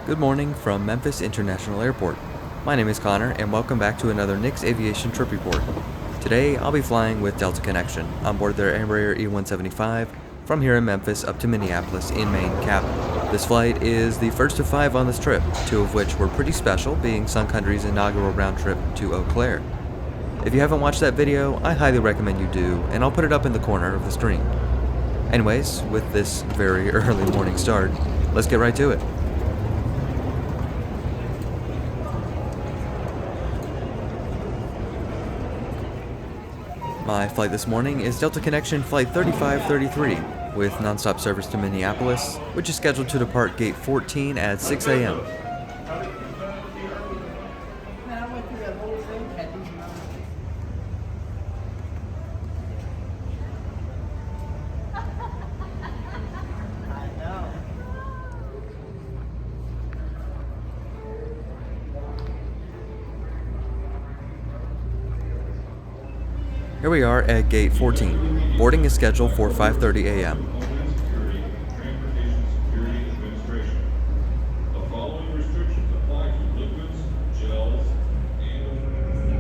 Good morning from Memphis International Airport. My name is Connor and welcome back to another Nix Aviation trip report. Today I'll be flying with Delta Connection on board their Embraer E175 from here in Memphis up to Minneapolis in main cabin. This flight is the first of 5 on this trip, 2 of which were pretty special, being Sun Country's inaugural round trip to Eau Claire. If you haven't watched that video, I highly recommend you do, and I'll put it up in the corner of the screen. Anyways, with this very early morning start, let's get right to it. My flight this morning is Delta Connection Flight 3533 with nonstop service to Minneapolis, which is scheduled to depart Gate 14 at 6 a.m. Here we are at Gate 14. Boarding is scheduled for 5:30 a.m.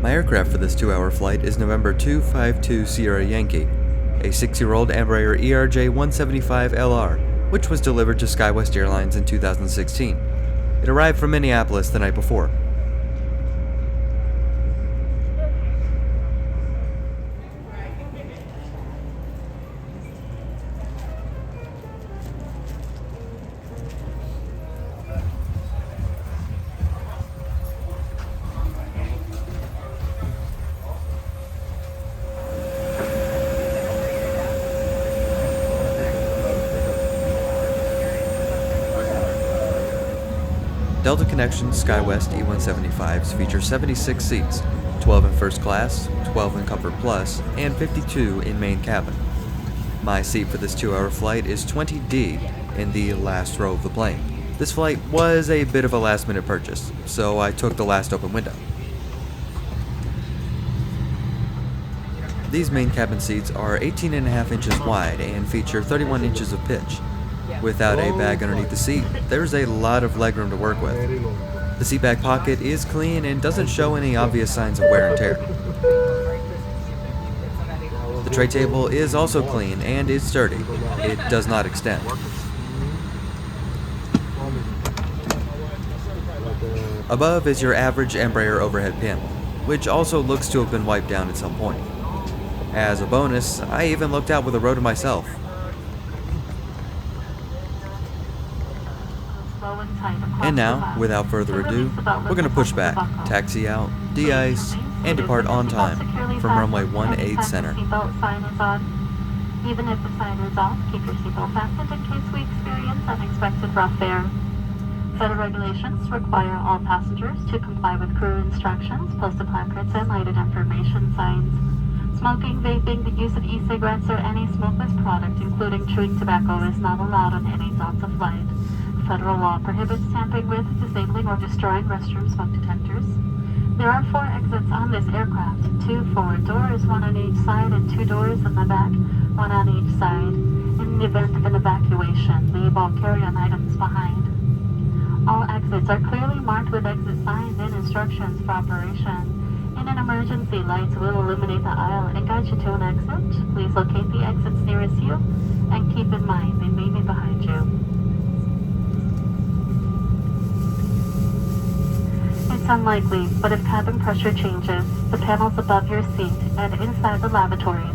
My aircraft for this 2-hour flight is November 252 Sierra Yankee, a 6-year-old Embraer ERJ-175LR, which was delivered to SkyWest Airlines in 2016. It arrived from Minneapolis the night before. Delta Connection SkyWest E175s feature 76 seats, 12 in first class, 12 in Comfort Plus, and 52 in main cabin. My seat for this 2-hour flight is 20D in the last row of the plane. This flight was a bit of a last-minute purchase, so I took the last open window. These main cabin seats are 18.5 inches wide and feature 31 inches of pitch. Without a bag underneath the seat, there's a lot of legroom to work with. The seat back pocket is clean and doesn't show any obvious signs of wear and tear. The tray table is also clean and is sturdy. It does not extend. Above is your average Embraer overhead panel, which also looks to have been wiped down at some point. As a bonus, I even looked out with a row to myself. And now, without further ado, we're going to push back, taxi out, de-ice, and depart on time from runway 18 center. Even if the sign is off, keep your seatbelt fastened in case we experience unexpected rough air. Federal regulations require all passengers to comply with crew instructions, posted placards, and lighted information signs. Smoking, vaping, the use of e-cigarettes, or any smokeless product, including chewing tobacco, is not allowed on any Delta flight. Federal law prohibits tampering with, disabling, or destroying restroom smoke detectors. There are 4 exits on this aircraft, 2 forward doors, 1 on each side, and 2 doors in the back, 1 on each side. In the event of an evacuation, leave all carry-on items behind. All exits are clearly marked with exit signs and instructions for operation. In an emergency, lights will illuminate the aisle and guide you to an exit. Please locate the exits nearest you, and keep in mind they may be behind you. It's unlikely, but if cabin pressure changes, the panels above your seat and inside the lavatories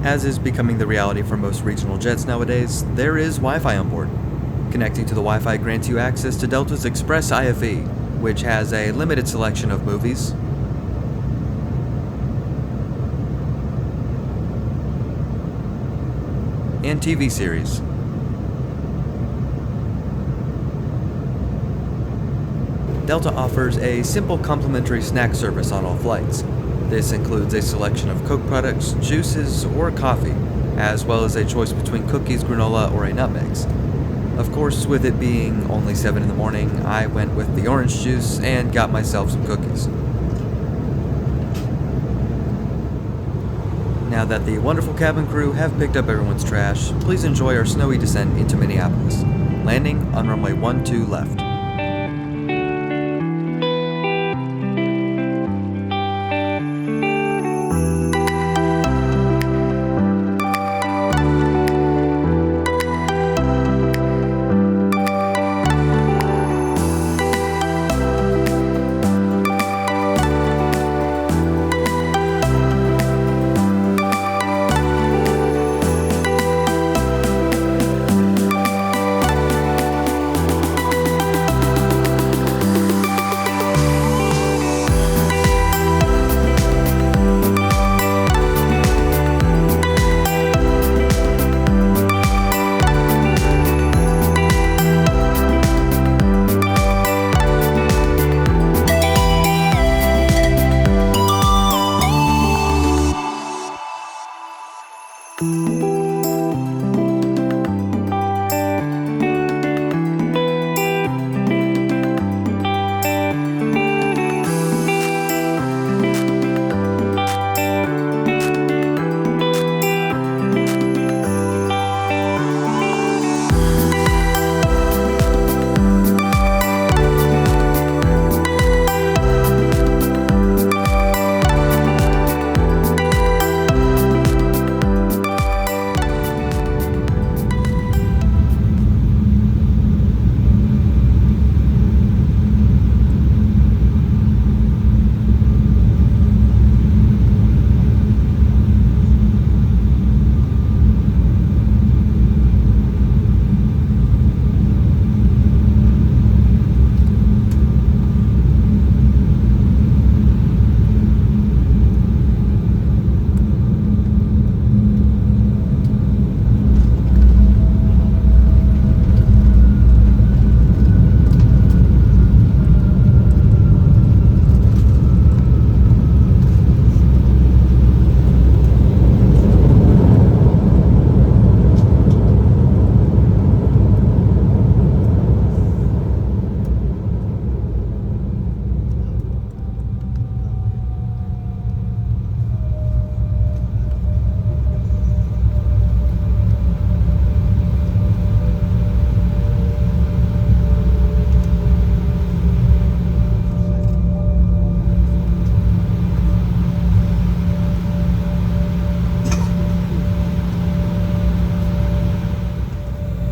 As is becoming the reality for most regional jets nowadays, there is Wi-Fi on board. Connecting to the Wi-Fi grants you access to Delta's Express IFE, which has a limited selection of movies, and TV series. Delta offers a simple complimentary snack service on all flights. This includes a selection of Coke products, juices, or coffee, as well as a choice between cookies, granola, or a nut mix. Of course, with it being only 7 in the morning, I went with the orange juice and got myself some cookies. Now that the wonderful cabin crew have picked up everyone's trash, please enjoy our snowy descent into Minneapolis. Landing on runway 12 left.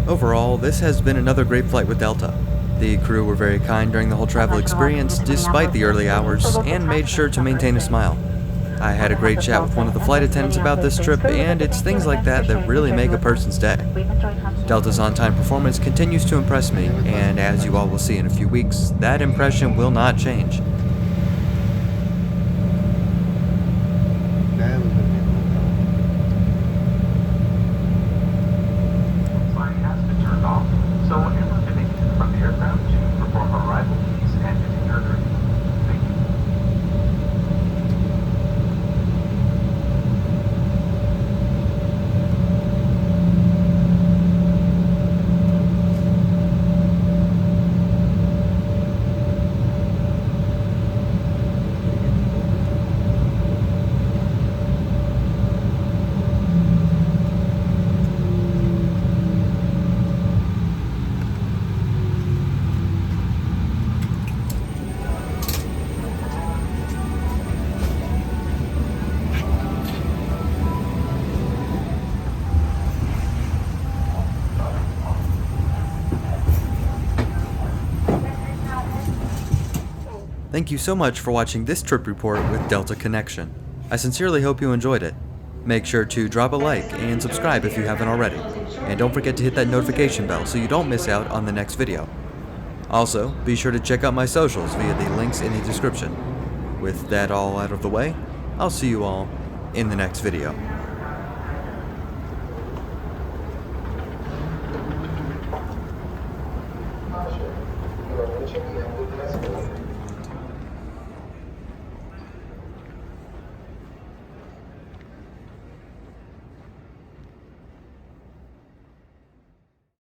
Overall, this has been another great flight with Delta. The crew were very kind during the whole travel experience despite the early hours and made sure to maintain a smile. I had a great chat with one of the flight attendants about this trip, and it's things like that that really make a person's day. Delta's on-time performance continues to impress me, and as you all will see in a few weeks, that impression will not change. Thank you so much for watching this trip report with Delta Connection. I sincerely hope you enjoyed it. Make sure to drop a like and subscribe if you haven't already. And don't forget to hit that notification bell so you don't miss out on the next video. Also, be sure to check out my socials via the links in the description. With that all out of the way, I'll see you all in the next video.